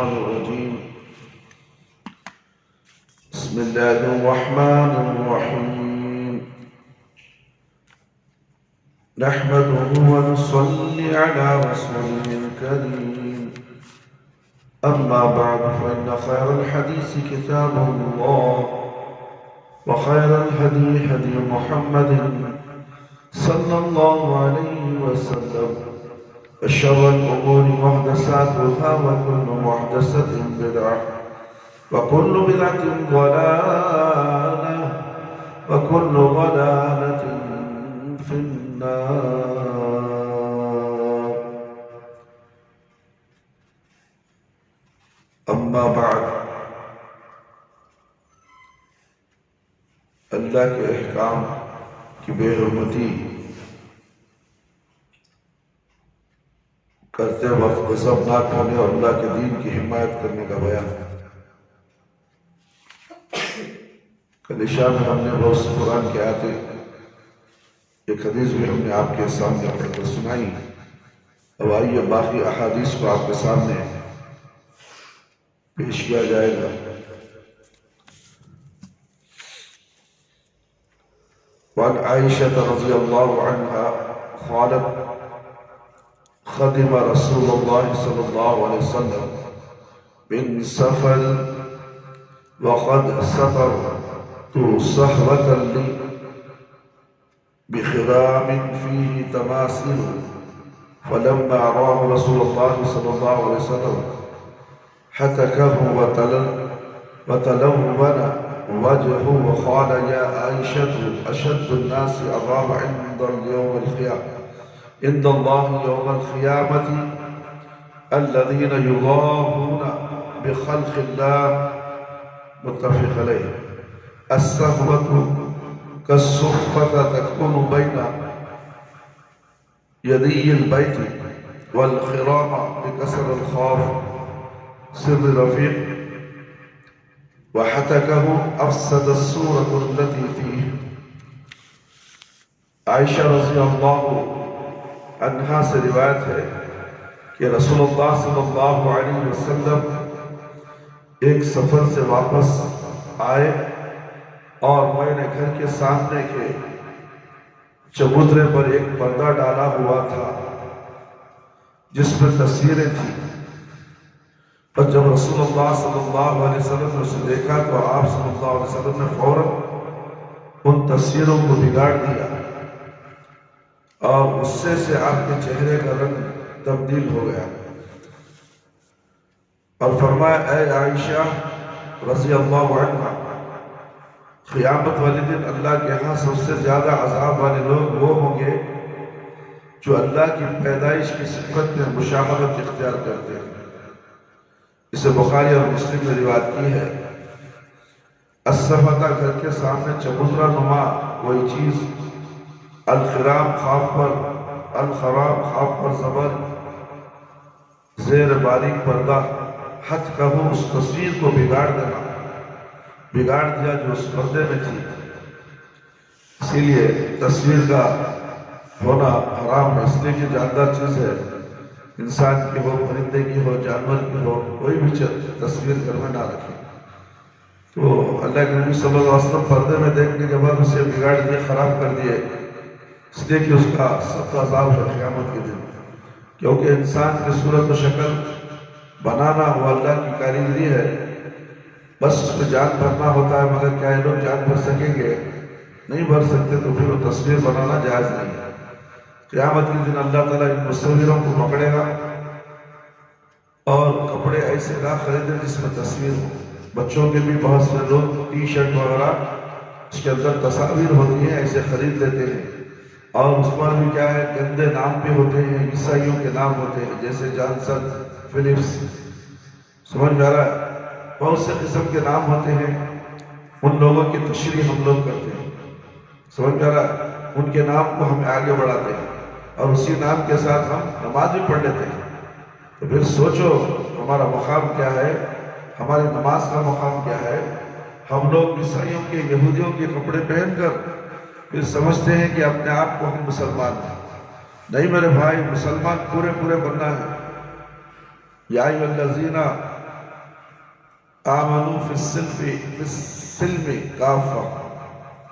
الشيطان الرجيم بسم الله الرحمن الرحيم نحمده ونصلي على رسوله الكريم أما بعد فإن خير الحديث كتاب الله وخير الهدي هدي محمد صلى الله عليه وسلم وشر الأمور محدثاتها وكل محدثة بدعة وكل بدعة ضلالة وكل ضلالة في النار. أما بعد، اللہ کے احکام کی بے حرمتی کرتے وقت غضبناک ہونے اور اللہ کے دین کی حمایت کرنے کا بیان. کل عشاء میں ہم نے بہت سے قرآن کی آیتیں، ایک حدیث بھی ہم نے آپ کے سامنے پڑھ کر سنائی. اب آئیے باقی احادیث کو آپ کے سامنے پیش کیا جائے گا. وعن عائشة رضي الله عنها قالت خدم رسول الله صلى الله عليه وسلم من سفر وقد سفرت صحبة لي بخرام فيه تماثيل فلما راه رسول الله صلى الله عليه وسلم حتكه وتلون وجهه وقال يا عائشة أشد الناس عذابا عند الله يوم القيامة الذين يضاهون بخلق الله. متفق عليه. الصحبة كالصحبة تكون بين يدي البيت والخرام بكسر الخاف سر رفيق وحتكه أفسد الصورة التي فيه. عائشہ رضی اللہ عنہا سے روایت ہے کہ رسول اللہ صلی اللہ علیہ وسلم ایک سفر سے واپس آئے اور میں نے گھر کے سامنے کے چبوترے پر ایک پردہ ڈالا ہوا تھا جس میں تصویریں تھیں. اور جب رسول اللہ صلی اللہ علیہ وسلم نے اسے دیکھا تو آپ صلی اللہ علیہ وسلم نے فوراً ان تصویروں کو بگاڑ دیا اور غصے سے آپ کے چہرے کا رنگ تبدیل ہو گیا اور فرمایا اے عائشہ رضی اللہ عنہ، قیامت والے دن اللہ کے ہاں سب سے زیادہ عذاب والے لوگ وہ ہوں گے جو اللہ کی پیدائش کی صفت میں مشابہت اختیار کرتے ہیں. اسے بخاری اور مسلم نے روایت کی ہے. الصحبہ گھر کے سامنے چبوترا نما کوئی چیز، الخرام خاف پر، الخرام خاف پر زبر، زیر باریک پردہ، حد کہو اس تصویر کو بگاڑ دینا، بگاڑ دیا جو اس پردے میں تھی. اسی لیے تصویر کا ہونا حرام ہے، اس لیے کہ جاندار چیز ہے، انسان کی ہو، پرندے کی ہو، جانور کی ہو، کوئی بھی تصویر گھر میں نہ رکھے. تو اللہ کے نبی صلی اللہ علیہ وسلم پردے میں دیکھنے کے بعد اسے بگاڑ دیے، خراب کر دیے، اس لیے کہ اس کا سخت عذاب ہے قیامت کے دن. کیونکہ انسان کی صورت و شکل بنانا وہ اللہ کی کاریگری ہے، بس اس میں جان بھرنا ہوتا ہے، مگر کیا یہ لوگ جان بھر سکیں گے؟ نہیں بھر سکتے، تو پھر وہ تصویر بنانا جائز نہیں ہے. قیامت کے دن اللہ تعالیٰ ان مصوروں کو پکڑے گا اور کپڑے ایسے نہ خریدیں جس میں تصویر ہو. بچوں کے بھی بہت سے لوگ ٹی شرٹ وغیرہ اس کے اندر تصاویر ہوتی ہیں، ایسے خرید لیتے ہیں، اور اس پر بھی کیا ہے، گندے نام بھی ہوتے ہیں، عیسائیوں کے نام ہوتے ہیں، جیسے جانسن، فلپس، سمجھ میں آ رہا ہے؟ بہت سے قسم کے نام ہوتے ہیں. ان لوگوں کی تشریح ہم لوگ کرتے ہیں، سمجھ میں آ رہا ہے؟ ان کے نام کو ہم آگے بڑھاتے ہیں اور اسی نام کے ساتھ ہم نماز بھی پڑھ لیتے ہیں. تو پھر سوچو ہمارا مقام کیا ہے، ہماری نماز کا مقام کیا ہے. ہم لوگ عیسائیوں کے، یہودیوں کے کپڑے پہن کر پھر سمجھتے ہیں کہ اپنے آپ کو ہم مسلمان ہیں. نہیں میرے بھائی، مسلمان پورے بننا ہے. یا ایھا الذین آمنو فی السلم کافہ،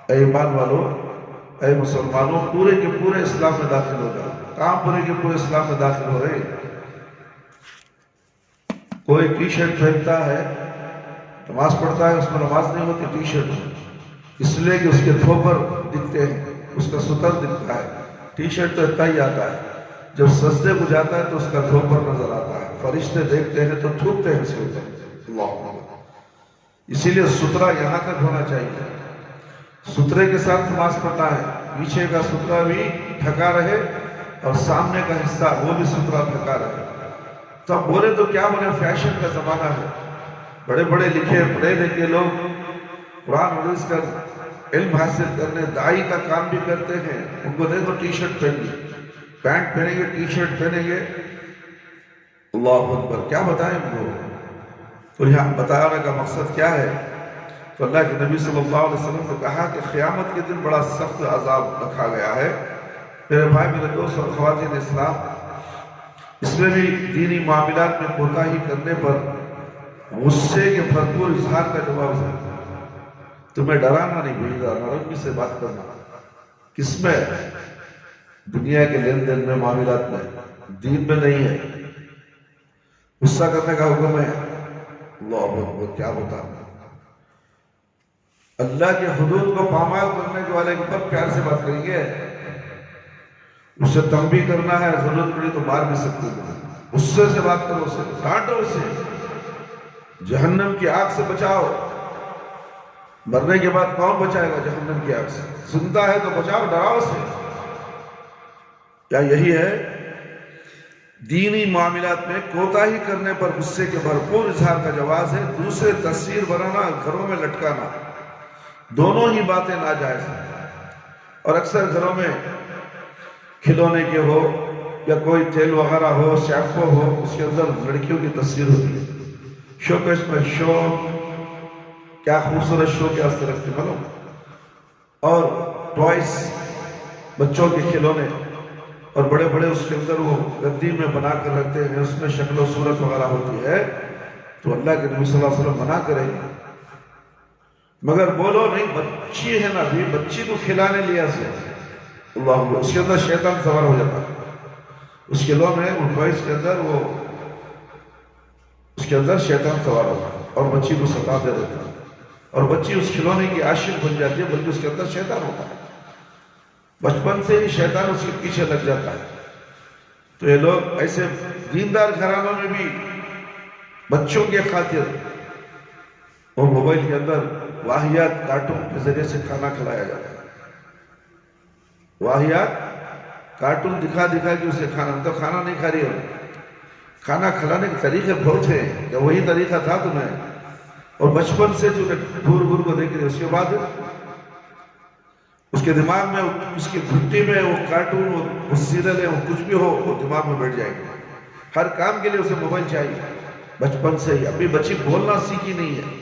اے ایمان والو، اے مسلمانوں، پورے کے پورے اسلام میں داخل ہو جاؤ۔ کہاں پورے کے پورے اسلام میں داخل ہو رہے؟ کوئی ٹی شرٹ پہنتا ہے، نماز پڑھتا ہے، اس میں نماز نہیں ہوتی ٹی شرٹ میں، اس لیے کہ اس کے دھوپر دکھتے ہیں، اس کا ستر دکھتا ہے۔ ٹی شرٹ تو اتنا ہی آتا ہے، جب سجدے کو جاتا ہے تو اس کا دھوپر نظر آتا ہے، فرشتے دیکھتے ہیں تو تھوکتے ہیں اس کے اوپر۔ اللہ اکبر۔ اسی لیے سترہ یہاں تک ہونا چاہیے، سترے کے ساتھ نماز پڑھنا ہے، پیچھے کا سترہ بھی ڈھکا رہے اور سامنے کا حصہ وہ بھی سترہ ڈھکا رہے۔ تو اب بولے تو کیا بولے، فیشن کا زمانہ ہے، بڑے بڑے لکھے پڑھے لکھے لوگ قرآن حدیث کا علم حاصل کرنے داعی کا کام بھی کرتے ہیں، ان کو دیکھو ٹی شرٹ پہن گے، پینٹ پہنیں گے، ٹی شرٹ پہنیں گے۔ اللہ اکبر۔ کیا بتائیں ان کو؟ تو یہاں بتانے کا مقصد کیا ہے؟ تو اللہ کے نبی صلی اللہ علیہ وسلم نے کہا کہ قیامت کے دن بڑا سخت عذاب رکھا گیا ہے۔ میرے بھائی، میرے دوست اور خواتین اسلام، اس میں بھی دینی معاملات میں کوتاہی کرنے پر غصے کے بھرپور اظہار کا جواب ہے۔ تمہیں ڈرانا نہیں بھیجا، نرمی سے بات کرنا۔ کس میں؟ دنیا کے لین دین میں، معاملات میں، دین میں نہیں ہے۔ غصہ کرنے کا حکم ہے۔ اللہ اکبر۔ کیا بتا، اللہ کے حدود کو پامال کرنے کے والے کے اوپر پیار سے بات کریں گے، اس سے تنبیہ کرنا ہے، ضرورت پڑی تو مار بھی سکتے ہیں، غصے سے بات کرو، اسے ڈانٹو، اسے جہنم کی آگ سے بچاؤ۔ مرنے کے بعد کون بچائے گا جہنم کی آگ سے؟ زندہ ہے تو بچاؤ، ڈراؤ اسے۔ کیا یہی ہے؟ دینی معاملات میں کوتاہی کرنے پر غصے کے بھرپور اظہار کا جواز ہے۔ دوسرے تصویر بنانا، گھروں میں لٹکانا، دونوں ہی باتیں ناجائز ہیں۔ اور اکثر گھروں میں کھلونے کے ہو یا کوئی تیل وغیرہ ہو، شیمپو ہو، اس کے اندر لڑکیوں کی تصویر ہوتی ہے۔ شو کیس میں شو، کیا خوبصورت شو کے واسطے رکھتے معلوم، اور ٹوائس، بچوں کے کھلونے، اور بڑے بڑے اس کے اندر وہ گدی میں بنا کر رکھتے ہیں، اس میں شکل و صورت وغیرہ ہوتی ہے۔ تو اللہ کے نبی صلی اللہ علیہ وسلم منع کریں گے، مگر بولو نہیں، بچی ہے نا بھی، بچی کو کھلانے لیا سے اللہ، اس کے اندر شیطان سوار ہو جاتا ہے، اس کھلونے وہ ٹوائس کے اندر وہ اس کے اندر شیطان سوار ہوتا ہے اور بچی کو ستا دے دیتا ہے، اور بچی اس کھلونے کی عاشق بن جاتی ہے، بلکہ اس کے اندر شیطان ہوتا ہے، بچپن سے ہی شیطان اس کے پیچھے لگ جاتا ہے۔ تو یہ لوگ ایسے دیندار گھرانوں میں بھی بچوں کے خاطر وہ موبائل کے اندر واہیات کارٹون کے ذریعے سے کھانا کھلایا جاتا ہے، واہیات کارٹون دکھا دکھا کے اسے کھانا، تو کھانا نہیں کھا رہی ہو، کھانا کھلانے کے طریقے بہت ہیں، کیا وہی طریقہ تھا تمہیں؟ اور بچپن سے جو گھور گھور کو دیکھ رہے، اس کے بعد اس کے دماغ میں، اس کی گھٹی میں وہ کارٹون، وہ سیریل ہے، وہ کچھ بھی ہو، وہ دماغ میں بیٹھ جائے گا۔ ہر کام کے لیے اسے موبائل چاہیے بچپن سے ہی۔ ابھی بچی بولنا سیکھی نہیں ہے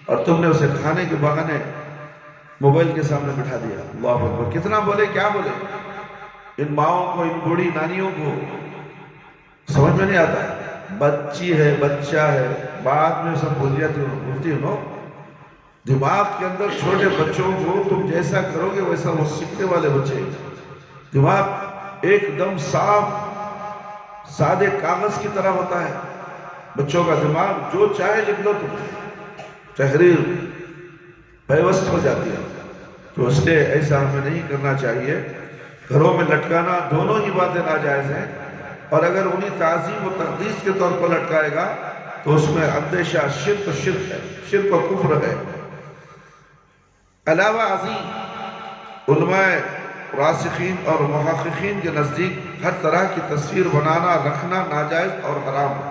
اور تم نے اسے کھانے کے بہانے موبائل کے سامنے بٹھا دیا۔ اللہ اکبر۔ کتنا بولے، کیا بولے؟ ان ماؤں کو، ان بوڑھی نانیوں کو سمجھ میں نہیں آتا ہے، بچی ہے، بچہ ہے، بعد میں سب بولتی ہو۔ دماغ کے اندر چھوٹے بچوں کو تم جیسا کرو گے ویسا وہ سیکھنے والے بچے۔ دماغ ایک دم صاف سادے کاغذ کی طرح ہوتا ہے بچوں کا دماغ، جو چاہے لکھ لو تم، تحریر پیوست ہو جاتی ہے۔ تو اس لیے ایسا ہمیں نہیں کرنا چاہیے۔ گھروں میں لٹکانا، دونوں ہی باتیں ناجائز ہیں، اور اگر انہیں تعظیم و تقدیس کے طور پر لٹکائے گا تو اس میں اندیشہ شرک ہے، شرک و کفر ہے۔ علاوہ ازیں علماء راسخین اور محققین کے نزدیک ہر طرح کی تصویر بنانا، رکھنا ناجائز اور حرام ہے،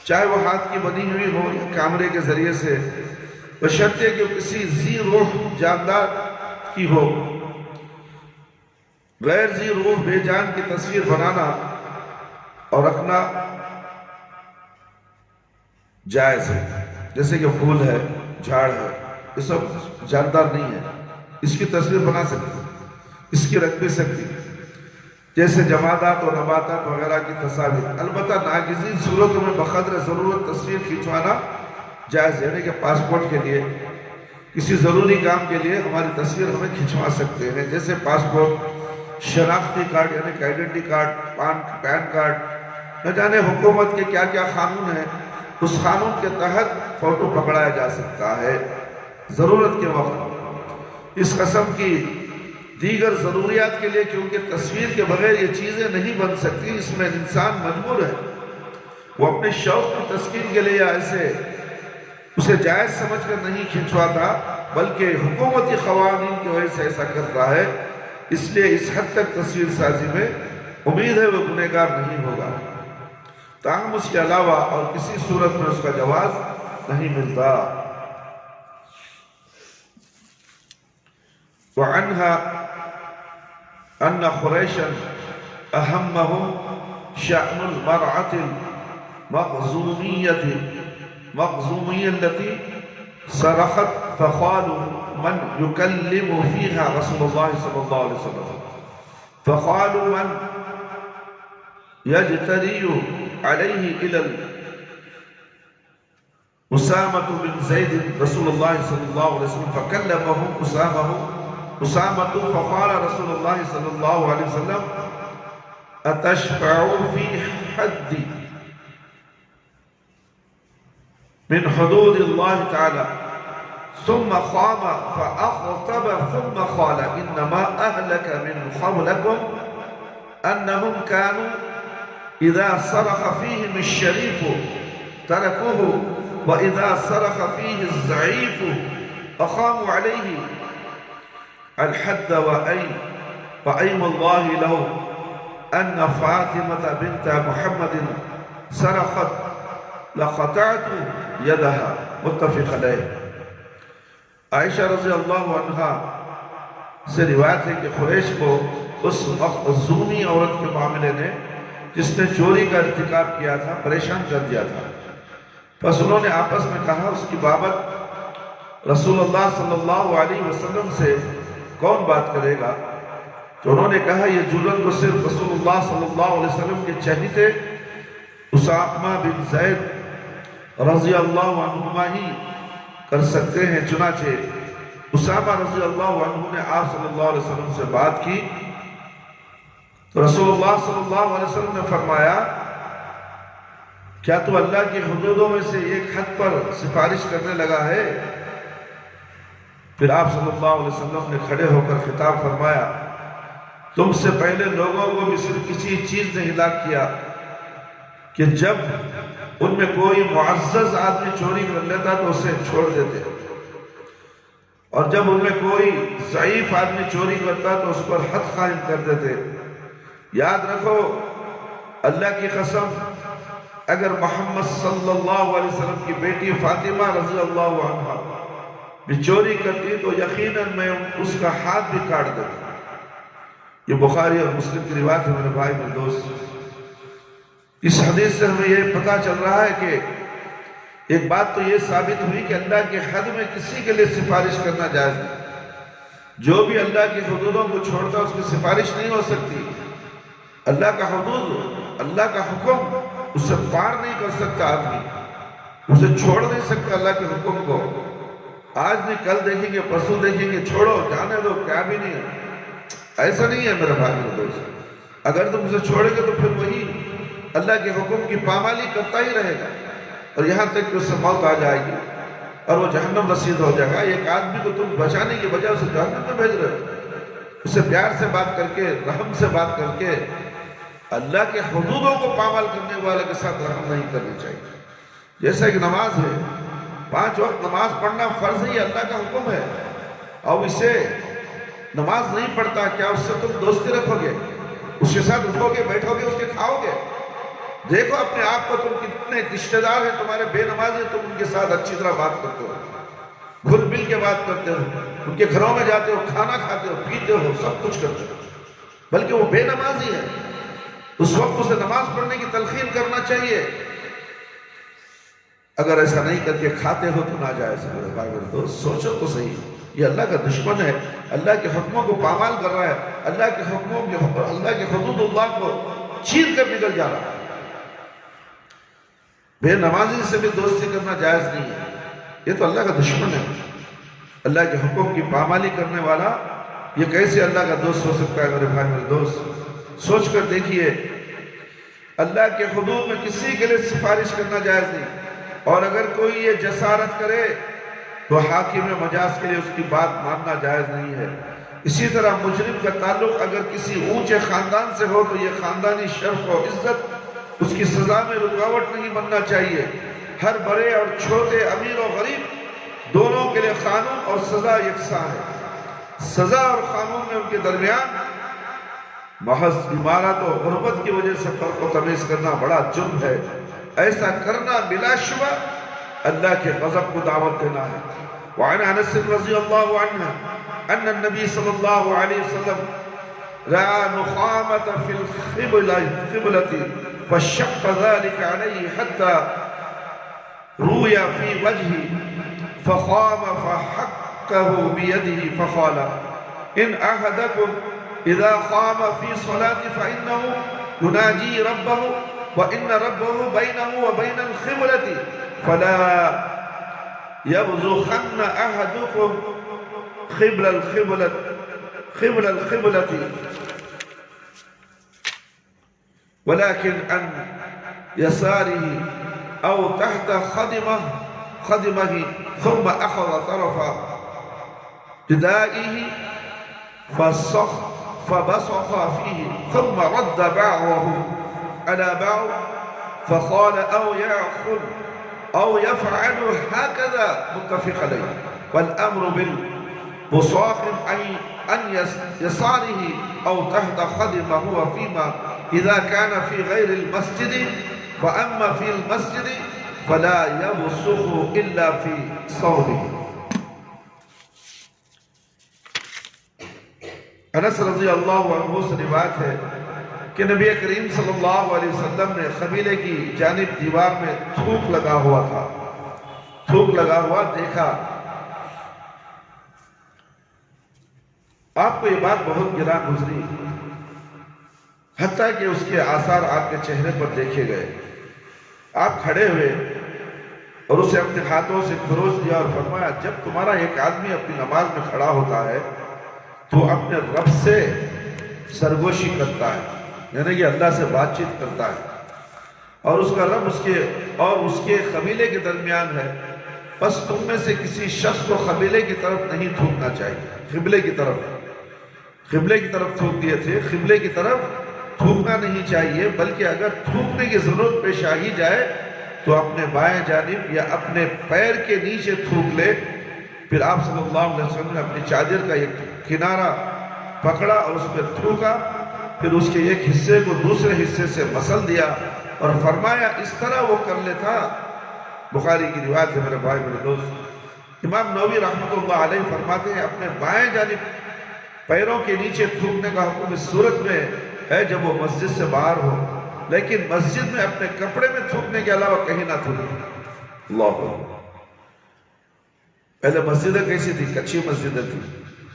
چاہے وہ ہاتھ کی بنی ہوئی ہو یا کیمرے کے ذریعے سے، بشرطے کہ کسی ذی روح جاندار کی ہو۔ غیر ذی روح بے جان کی تصویر بنانا اور رکھنا جائز ہے، جیسے کہ پھول ہے، جھاڑ ہے، یہ سب جاندار نہیں ہے، اس کی تصویر بنا سکتی، اس کی رکھ بھی سکتی، جیسے جمادات اور نباتات وغیرہ کی تصاویر۔ البتہ ناگزیر صورتوں میں بقدر ضرورت تصویر کھینچوانا جائز، یعنی کہ پاسپورٹ کے لیے، کسی ضروری کام کے لیے ہماری تصویر ہمیں کھنچوا سکتے ہیں، جیسے پاسپورٹ، شناختی کارڈ یعنی کہ آئیڈینٹی کارڈ، پین کارڈ، نہ جانے حکومت کے کیا کیا قانون ہیں، اس قانون کے تحت فوٹو پکڑایا جا سکتا ہے ضرورت کے وقت۔ اس قسم کی دیگر ضروریات کے لیے، کیونکہ تصویر کے بغیر یہ چیزیں نہیں بن سکتی، اس میں انسان مجبور ہے، وہ اپنے شوق کی تسکین کے لیے ایسے اسے جائز سمجھ کر نہیں کھنچواتا، بلکہ حکومتی قوانین کی وجہ سے ایسا کرتا ہے، اس لیے اس حد تک تصویر سازی میں امید ہے وہ گنہگار نہیں ہوگا، تاہم اس کے علاوہ اور کسی صورت میں اس کا جواز نہیں ملتا۔ وعنها أن قريشا أهمهم شأن المرأة المخزومية التي صرخت، فقالوا من يكلم فيها رسول الله صلى الله عليه وسلم، فقالوا من يجتري عليه إلى أسامة بن زيد رسول الله صلى الله عليه وسلم، فكلمهم أسامة فقال رسول الله صلى الله عليه وسلم أتشفع في حد من حدود الله تعالى، ثم قام فأخطب ثم قال إنما أهلك من قبلكم أنهم كانوا إذا صرخ فيهم الشريف تركوه، وإذا صرخ فيه الضعيف أقاموا عليه الحد، وأيم الله له أن فاطمة بنت محمد صرخت لقطعت يدها، متفق علیہ۔ عائشہ رضی اللہ عنہا سے روایت ہے کہ قریش کو اس مخزومی عورت کے معاملے نے، جس نے چوری کا ارتکاب کیا تھا، پریشان کر دیا تھا، پس انہوں نے آپس میں کہا اس کی بابت رسول اللہ صلی اللہ علیہ وسلم سے کون بات کرے گا؟ تو انہوں نے کہا یہ جرم تو صرف رسول اللہ صلی اللہ علیہ وسلم کے چہیتے اسامہ بن زید رضی اللہ عنہما ہی کر سکتے ہیں۔ چنانچہ اسامہ رضی اللہ عنہ نے آپ صلی اللہ علیہ وسلم سے بات کی تو رسول اللہ صلی اللہ علیہ وسلم نے فرمایا کیا تو اللہ کی حدودوں میں سے ایک حد پر سفارش کرنے لگا ہے؟ پھر آپ صلی اللہ علیہ وسلم نے کھڑے ہو کر خطاب فرمایا تم سے پہلے لوگوں کو بھی صرف کسی چیز نے ہلاک کیا کہ جب ان میں کوئی معزز آدمی چوری کر لیتا تو اسے چھوڑ دیتے، اور جب ان میں کوئی ضعیف آدمی چوری کرتا تو اس پر حد قائم کر دیتے۔ یاد رکھو اللہ کی قسم اگر محمد صلی اللہ علیہ وسلم کی بیٹی فاطمہ رضی اللہ عنہ بھی چوری کرتی تو یقیناً میں اس کا ہاتھ بھی کاٹ دیتا۔ یہ بخاری اور مسلم کی روایت ہے میرے بھائی میرے دوست۔ اس حدیث سے ہمیں یہ پتہ چل رہا ہے کہ ایک بات تو یہ ثابت ہوئی کہ اللہ کے حد میں کسی کے لیے سفارش کرنا جائز نہیں، جو بھی اللہ کی حدودوں کو چھوڑتا اس کی سفارش نہیں ہو سکتی۔ اللہ کا حدود، اللہ کا حکم اسے پار نہیں کر سکتا آدمی، اسے چھوڑ نہیں سکتا اللہ کے حکم کو۔ آج نہیں کل دیکھیں گے پرسوں دیکھیں گے، چھوڑو جانے دو کیا بھی نہیں ہے، ایسا نہیں ہے میرے بھائی میرے دوست۔ اگر تم اسے چھوڑے گے تو پھر وہی اللہ کے حکم کی پامالی کرتا ہی رہے گا، اور یہاں تک کہ اس سے موت آ جائے گی اور وہ جہنم رسید ہو جائے گا۔ ایک آدمی کو تم بچانے کی بجائے اسے جہنم میں بھیج رہے ہو، اسے پیار سے بات کر کے، رحم سے بات کر کے، اللہ کے حدودوں کو پامال کرنے والے کے ساتھ رحم نہیں کرنی چاہیے۔ جیسا کہ نماز ہے، 5 وقت نماز پڑھنا فرض ہی اللہ کا حکم ہے، اور اسے نماز نہیں پڑھتا کیا اس سے تم دوستی رکھو گے؟ اس کے ساتھ اٹھو گے، بیٹھو گے، اس کے کھاؤ گے؟ دیکھو اپنے آپ کو، تم کتنے رشتہ دار ہیں تمہارے بے نمازی، تم ان کے ساتھ اچھی طرح بات کرتے ہو، گھل مل کے بات کرتے ہو، ان کے گھروں میں جاتے ہو، کھانا کھاتے ہو، پیتے ہو، سب کچھ کرتے ہو، بلکہ وہ بے نمازی ہے، اس وقت اسے نماز پڑھنے کی تلقین کرنا چاہیے۔ اگر ایسا نہیں کر کے کھاتے ہو تو ناجائز ہے میرے بھائی میرے دوست، سوچو تو صحیح، یہ اللہ کا دشمن ہے، اللہ کے حکموں کو پامال کر رہا ہے، اللہ کے حکموں کے، اللہ کے حدود اللہ کو چیر کر نکل جا رہا ہے۔ بے نمازی سے بھی دوستی کرنا جائز نہیں ہے۔ یہ تو اللہ کا دشمن ہے، اللہ کے حکم کی پامالی کرنے والا یہ کیسے اللہ کا دوست ہو سکتا ہے؟ میرے بھائی میرے دوست سوچ کر دیکھیے، اللہ کے حدود میں کسی کے لیے سفارش کرنا جائز نہیں، اور اگر کوئی یہ جسارت کرے تو حاکم مجاز کے لیے اس کی بات ماننا جائز نہیں ہے۔ اسی طرح مجرم کا تعلق اگر کسی اونچے خاندان سے ہو تو یہ خاندانی شرف و عزت اس کی سزا میں رکاوٹ نہیں بننا چاہیے۔ ہر بڑے اور چھوٹے، امیر و غریب دونوں کے لیے قانون اور سزا یکساں ہے۔ سزا اور قانون میں ان کے درمیان محض عمارت و غربت کی وجہ سے فرق و تمیز کرنا بڑا جرم ہے۔ ایسا کرنا بلا شبہ اللہ کے غضب کو دعوت دینا ہے۔ وعن انس رضی اللہ عنہ ان النبی صلی اللہ علیہ وسلم رأى نخامة في القبلة فشق ذلك عليه حتى روي في وجهه فقام فحكه بيده فقال إن أحدكم إذا قام في صلاة فإنه يناجي ربه وإن ربه بينه وبين القبلة فلا يبزخن أحدكم قبل القبلة ولكن عن يساره أو تحت خدمه ثم أخذ طرف ردائه فبصق فيه ثم رد بعضه على بعض فقال أو يأخذ أو يفعل هكذا متفق عليه والأمر بالبصاق عن يساره أو تحت خدمه وفيما إذا كان في غير المسجد فأما في المسجد فلا يبصق إلا في صوبه۔ انس رضی اللہ عنہ سے روایت ہے کہ نبی کریم صلی اللہ علیہ وسلم نے قبیلے کی جانب دیوار میں تھوک لگا ہوا تھا، تھوک لگا ہوا دیکھا۔ آپ کو یہ بات بہت گراں گزری، حتیٰ کہ اس کے آثار آپ کے چہرے پر دیکھے گئے۔ آپ کھڑے ہوئے اور اسے اپنے ہاتھوں سے کھروچ دیا اور فرمایا جب تمہارا ایک آدمی اپنی نماز میں کھڑا ہوتا ہے تو اپنے رب سے سرگوشی کرتا ہے، یعنی کہ اللہ سے بات چیت کرتا ہے، اور اس کا رب اس کے قبیلے کے درمیان ہے، بس تم میں سے کسی شخص کو قبیلے کی طرف نہیں تھوکنا چاہیے، قبلے کی طرف تھوک دیے تھے، قبلے کی طرف تھوکنا نہیں چاہیے، بلکہ اگر تھوکنے کی ضرورت پیش آ ہی جائے تو اپنے بائیں جانب یا اپنے پیر کے نیچے تھوک لے۔ پھر آپ صلی اللہ علیہ وسلم نے اپنی چادر کا ایک کنارہ پکڑا اور اس پر تھوکا، پھر اس کے ایک حصے کو دوسرے حصے سے مسل دیا اور فرمایا اس طرح وہ کر لیتا۔ بخاری کی روایت ہے میرے بھائی میرے دوست۔ امام نووی رحمۃ اللہ علیہ فرماتے ہیں اپنے بائیں جانب پیروں کے نیچے تھوکنے کا حکم اس صورت میں ہے جب وہ مسجد سے باہر ہو، لیکن مسجد میں اپنے کپڑے میں تھوکنے کے علاوہ کہیں نہ تھوکے۔ اللہ پہلے مسجدیں کیسی تھی؟ کچی مسجدیں تھی،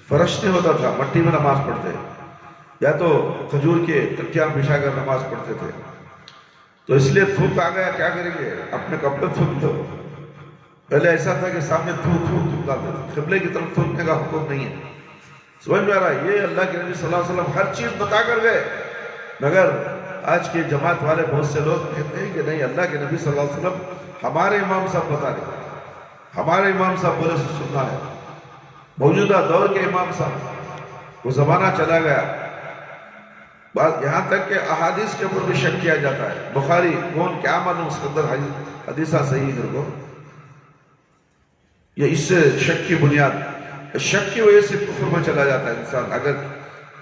فرش نہیں ہوتا تھا، مٹی میں نماز پڑھتے، یا تو کھجور کے تکیاں بچھا کر نماز پڑھتے تھے۔ تو اس لیے تھوک آ گیا، کیا کریں گے؟ اپنے کپڑے تھوک دو۔ پہلے ایسا تھا کہ سامنے تھوکاتے تھے، قبلے کی طرف تھوکنے کا حکم نہیں ہے۔ سمجھ میں آ رہا ہے؟ یہ اللہ کے نبی صلی اللہ علیہ وسلم ہر چیز بتا کر گئے، مگر آج کے جماعت والے بہت سے لوگ کہتے ہیں کہ نہیں، اللہ کے نبی صلی اللہ علیہ وسلم ہمارے امام صاحب بتا رہے، ہمارے امام صاحب بولے سے سننا ہے۔ موجودہ دور کے امام صاحب، وہ زمانہ چلا گیا، یہاں تک کہ احادیث کے اوپر بھی شک کیا جاتا ہے۔ بخاری کون، کیا معلوم اس کے اندر حدیثہ صحیح ہے کو، یہ اس سے شک کی بنیاد، شک کی وجہ سے کفر میں چلا جاتا ہے انسان۔ اگر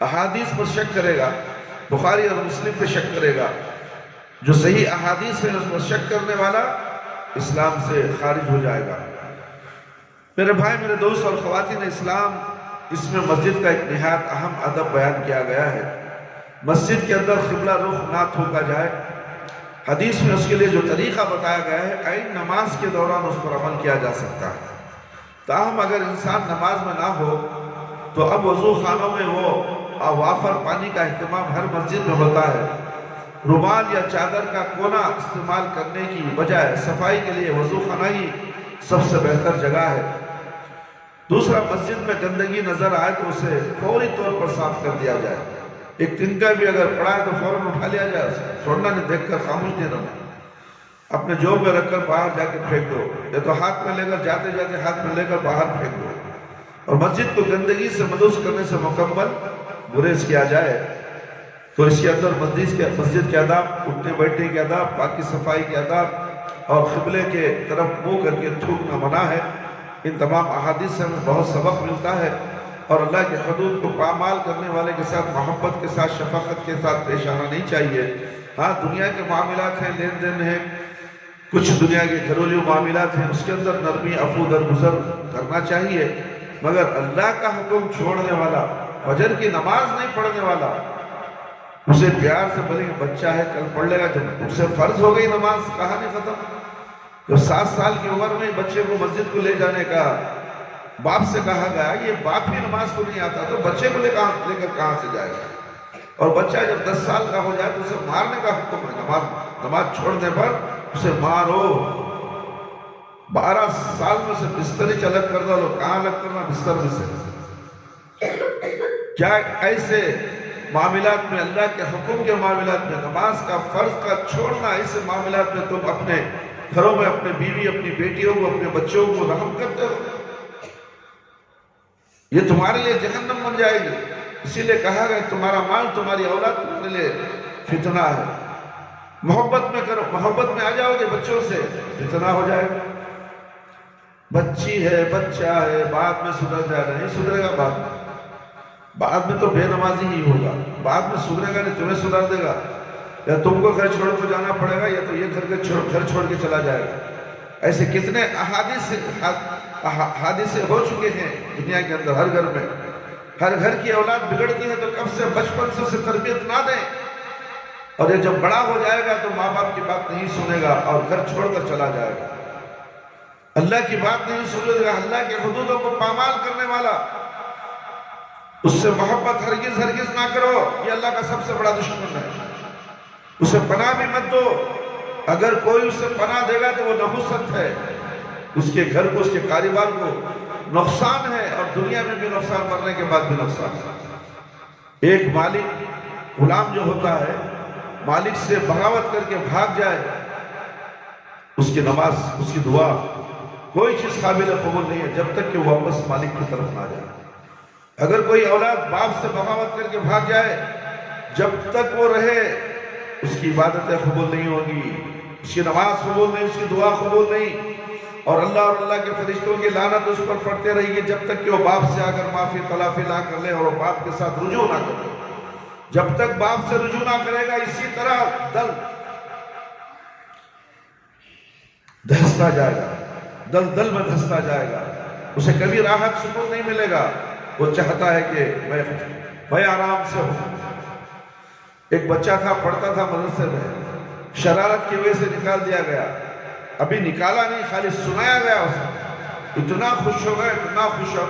احادیث پر شک کرے گا، بخاری اور مسلم پہ شک کرے گا، جو صحیح احادیث ہے اس پر شک کرنے والا اسلام سے خارج ہو جائے گا۔ میرے بھائی میرے دوست اور خواتین اسلام، اس میں مسجد کا ایک نہایت اہم ادب بیان کیا گیا ہے۔ مسجد کے اندر قبلہ رخ نہ تھوکا جائے۔ حدیث میں اس کے لیے جو طریقہ بتایا گیا ہے، عین نماز کے دوران اس پر عمل کیا جا سکتا ہے۔ تاہم اگر انسان نماز میں نہ ہو تو اب وضو خانوں میں وہ وافر پانی کا اہتمام ہر مسجد میں ہوتا ہے۔ رومال یا چادر کا کونا استعمال کرنے کی بجائے صفائی کے لیے وضو خانہ ہی سب سے بہتر جگہ ہے۔ دوسرا، مسجد میں گندگی نظر آئے تو اسے فوری طور پر صاف کر دیا جائے۔ ایک تنکا بھی اگر پڑا ہے تو فوراً اٹھا لیا جائے، چھوڑنا نہیں، دیکھ کر خاموش نہیں رہنا، اپنے جوب میں رکھ کر باہر جا کے پھینک دو، یا تو ہاتھ میں لے کر جاتے جاتے ہاتھ میں لے کر باہر پھینک دو، اور مسجد کو گندگی سے ملوث کرنے سے مکمل گریز کیا جائے۔ تو اس کے اندر مسجد کے آداب، اٹھنے بیٹھنے کے آداب، پاکی صفائی کے آداب، اور قبلے کے طرف منہ کر کے تھوکنا منع ہے۔ ان تمام احادیث سے ہمیں بہت سبق ملتا ہے، اور اللہ کے حدود کو پامال کرنے والے کے ساتھ محبت کے ساتھ، شفقت کے ساتھ پیش آنا نہیں چاہیے۔ ہاں، دنیا کے معاملات ہیں، لین دین ہے، کچھ دنیا کے گھریلو معاملات ہیں، اس کے اندر نرمی، عفو درگزر کرنا چاہیے، مگر اللہ کا حکم چھوڑنے والا، فجر کی نماز نہیں پڑھنے والا، اسے پیار سے بولے کہ بچہ ہے کل پڑھ لے گا، جب اسے فرض ہو گئی نماز، کہانی ختم۔ جب 7 سال کی عمر میں بچے کو مسجد کو لے جانے کا باپ سے کہا گیا، یہ باپ ہی نماز کو نہیں آتا تو بچے کو لے کر کہاں سے جائے گا؟ اور بچہ جب 10 سال کا ہو جائے تو اسے مارنے کا حکم ہے، نماز چھوڑنے پر اسے مارو۔ 12 سال میں سے بستر الگ کر دو، کہاں الگ کرنا؟ بستر میں سے۔ کیا ایسے معاملات میں، اللہ کے حکم کے معاملات میں، نماز کا فرض کا چھوڑنا، ایسے معاملات میں تم اپنے گھروں میں اپنے بیوی، اپنی بیٹیوں کو، اپنے بچوں کو رحم کرتے ہو؟ یہ تمہارے لیے جہنم بن جائے گی۔ اسی لیے کہا گیا تمہارا مال، تمہاری اولاد تمہارے لیے فتنہ ہے۔ محبت میں کرو، محبت میں آ جاؤ گے بچوں سے، فتنہ ہو جائے گا۔ بچی ہے، بچہ ہے، بعد میں سدھر جائے گا، نہیں سدھرے گا، بعد میں تو بے نمازی ہی ہوگا، بعد میں سدھرے گا نہیں، تمہیں سدھر دے گا، یا تم کو گھر چھوڑ کے جانا پڑے گا، یا تو یہ گھر چھوڑ کے چلا جائے گا۔ ایسے کتنے حادثے ہو چکے ہیں دنیا کے اندر، ہر گھر میں۔ ہر گھر کی اولاد بگڑتی ہے تو کب سے بچپن سے اسے تربیت نہ دیں، اور یہ جب بڑا ہو جائے گا تو ماں باپ کی بات نہیں سنے گا اور گھر چھوڑ کر چلا جائے گا، اللہ کی بات نہیں سنے گا، اللہ کے حدودوں کو پامال کرنے والا، اس سے محبت ہرگز نہ کرو، یہ اللہ کا سب سے بڑا دشمن ہے۔ اسے پناہ بھی مت دو، اگر کوئی اسے پناہ دے گا تو وہ نحوست ہے، اس کے گھر کو، اس کے کاروبار کو نقصان ہے، اور دنیا میں بھی نقصان، مرنے کے بعد بھی نقصان ہے۔ ایک مالک، غلام جو ہوتا ہے، مالک سے بغاوت کر کے بھاگ جائے، اس کی نماز، اس کی دعا، کوئی چیز قابل قبول نہیں ہے جب تک کہ وہ واپس مالک کی طرف نہ جائے۔ اگر کوئی اولاد باپ سے بغاوت کر کے بھاگ جائے، جب تک وہ رہے اس کی عبادتیں قبول نہیں ہوگی، اس کی نماز قبول نہیں، اس کی دعا قبول نہیں، اور اللہ کے فرشتوں کی لعنت اس پر پڑتے رہی گی جب تک کہ وہ باپ سے اگر معافی تلافی نہ کر لے اور وہ باپ کے ساتھ رجوع نہ کر لے۔ جب تک باپ سے رجوع نہ کرے گا، اسی طرح دل دھستا جائے گا، دل میں دھستا جائے گا، اسے کبھی راحت سکون نہیں ملے گا۔ وہ چاہتا ہے کہ میں آرام سے ہوں۔ ایک بچہ تھا، پڑھتا تھا مدرسے میں، شرارت کی وجہ سے نکال دیا گیا، ابھی نکالا نہیں، خالی سنایا گیا اسے، اتنا خوش ہو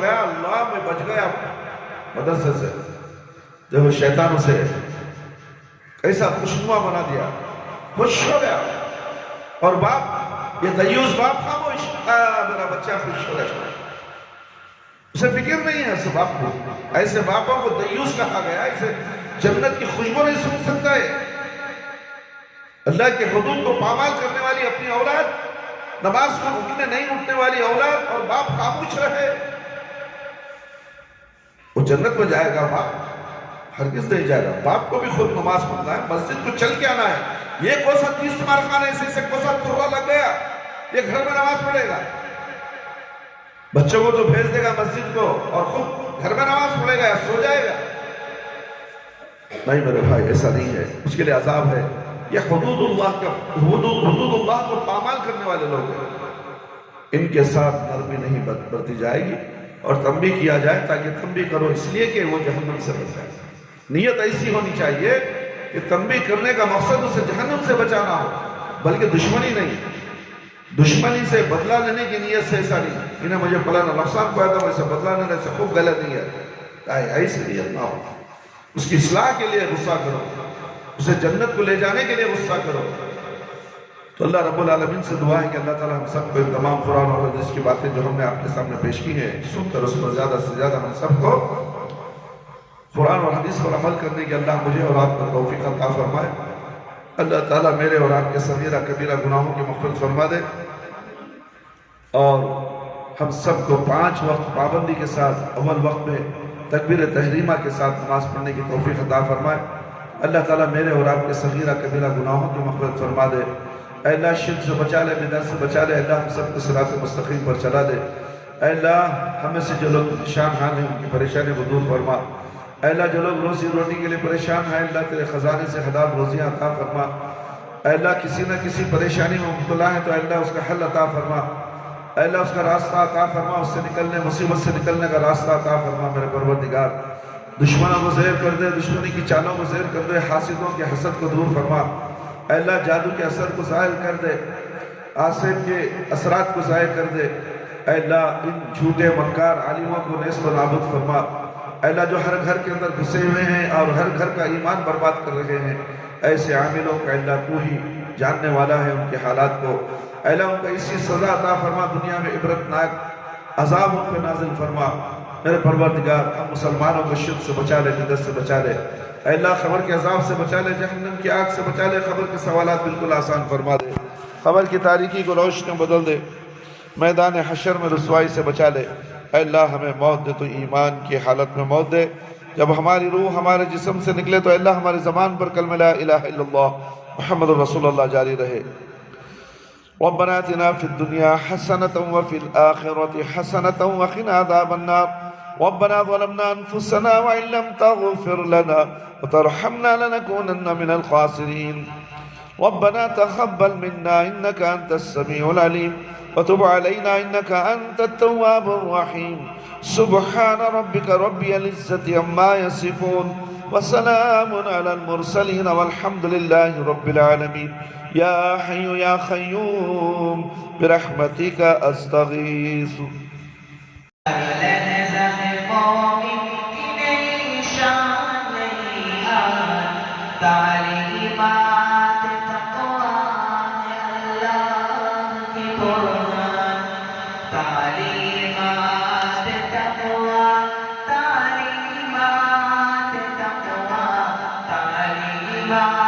گیا، اللہ میں بچ گیا مدرسے سے۔ دیکھو شیطان اسے کیسا خوشنما بنا دیا، خوش ہو گیا، اور باپ، یہ دیوس باپ خاموش، میرا بچہ خوش ہو گیا، اسے فکر نہیں ہے ایسے باپ کو۔ ایسے باپوں کو دیوس کہا گیا، اسے جنت کی خوشبو نہیں سن سکتا ہے۔ اللہ کے حدود کو پامال کرنے والی اپنی اولاد، نماز کو نہیں اٹھنے والی اولاد، اور باپ خاموش رہے، وہ جنت میں جائے گا؟ باپ ہرگز نہیں جائے گا۔ باپ کو بھی خود نماز پڑھنا ہے، مسجد کو چل کے آنا ہے۔ یہ کوسا 30 مارکان ایسے سے کوسا ترہ لگ گیا، یہ گھر میں نماز پڑھے گا؟ بچوں کو تو بھیج دے گا مسجد کو، اور خود گھر میں نماز پڑھے گا یا سو جائے گا؟ نہیں میرے بھائی، ایسا نہیں ہے، اس کے لیے عذاب ہے۔ یہ حدود اللہ کو پامال کرنے والے لوگ ہیں، ان کے ساتھ نرمی نہیں برتی جائے گی، اور تنبیہ کیا جائے تاکہ تنبیہ کرو، اس لیے کہ وہ جہنم سے بچ جائے۔ نیت ایسی ہونی چاہیے کہ تنبیہ کرنے کا مقصد اسے جہنم سے بچانا ہو، بلکہ دشمنی نہیں، دشمنی سے بدلہ لینے کی نیت سے ایسا نہیں، انہیں مجھے فلانا نقصان پہنچا تھا، ویسے بدلہ لینے سے خوب غلط نہیں ہے، ایسی نیت نہ ہو۔ اس کی اصلاح کے لیے غصہ کرو، اسے جنت کو لے جانے کے لیے غصہ کرو۔ تو اللہ رب العالمین سے دعا ہے کہ اللہ تعالیٰ ہم سب کو ان تمام قرآن اور حدیث کی باتیں جو ہم نے آپ کے سامنے پیش کی ہیں سن کر اس پر زیادہ سے زیادہ ہم سب کو قرآن اور حدیث پر عمل کرنے کی اللہ مجھے اور آپ کو توفیق عطا فرمائے۔ اللہ تعالیٰ میرے اور آپ کے صغیرہ کبیرہ گناہوں کی مغفرت فرما دے اور ہم سب کو 5 وقت پابندی کے ساتھ اول وقت میں تکبیر تحریمہ کے ساتھ نماز پڑھنے کی توفیق عطا فرمائے۔ اللہ تعالیٰ میرے اور آپ کے صغیرہ کبیرہ گناہوں کی مغفرت فرما دے۔ اے اللہ شرک سے بچا لے، بدعت سے بچا لے، اللہ ہم سب کو صراط مستقیم پر چلا دے۔ اے اللہ ہمیں سے جو لوگ پریشان حال ہیں ان کی پریشانی کو دور فرما۔ اے اللہ جو لوگ روزی روٹی کے لیے پریشان ہیں اللہ تیرے خزانے سے حلال روزیاں عطا فرما۔ اے اللہ کسی نہ کسی پریشانی میں مبتلا ہے تو اے اللہ اس کا حل عطا فرما۔ اے اللہ اس کا راستہ عطا فرما، اس سے نکلنے مصیبت سے نکلنے کا راستہ عطا فرما میرے پروردگار۔ دشمنوں کو زہر کر دے، دشمنی کی چالوں کو زہر کر دے، حاسدوں کے حسد کو دور فرما۔ اے اللہ جادو کے اثر کو ظاہر کر دے، آسیب کے اثرات کو ظاہر کر دے۔ اے اللہ ان جھوٹے مکار عالموں کو نیست و نابود فرما۔ اے اللہ جو ہر گھر کے اندر گھسے ہوئے ہیں اور ہر گھر کا ایمان برباد کر رہے ہیں، ایسے عاملوں کا اللہ تو ہی جاننے والا ہے ان کے حالات کو۔ اے اللہ ان کا اسی سزا عطا فرما، دنیا میں عبرتناک عذاب ان پہ نازل فرما۔ میرے پروردگار ہم مسلمانوں کو شرک سے بچا لے، بدعت سے بچا لے۔ اے اللہ قبر کے عذاب سے بچا لے، جہنم کی آگ سے بچا لے، قبر کے سوالات بالکل آسان فرما دے، قبر کی تاریکی کو روشنی بدل دے، میدان حشر میں رسوائی سے بچا لے۔ اے اللہ ہمیں موت دے تو ایمان کی حالت میں موت دے، جب ہماری روح ہمارے جسم سے نکلے تو اے اللہ ہماری زبان پر کلمہ لا الہ الا اللہ محمد رسول اللہ جاری رہے۔ ربنا آتنا في الدنيا حسنة وفي الآخرة حسنة وقنا عذاب النار ربنا ظلمنا أنفسنا وإن لم تغفر لنا وترحمنا لنكونن من الخاسرين ربنا تقبل منا إنك أنت السميع العليم وتب علينا إنك أنت التواب الرحيم سبحان ربك رب العزة عما يصفون وسلام على المرسلين والحمد لله رب العالمين يا حي يا قيوم برحمتك أستغيث تعلیمات تقویٰ اللہ کی قرآن تعلیمات تقویٰ تعلیمات تقویٰ تعلیمات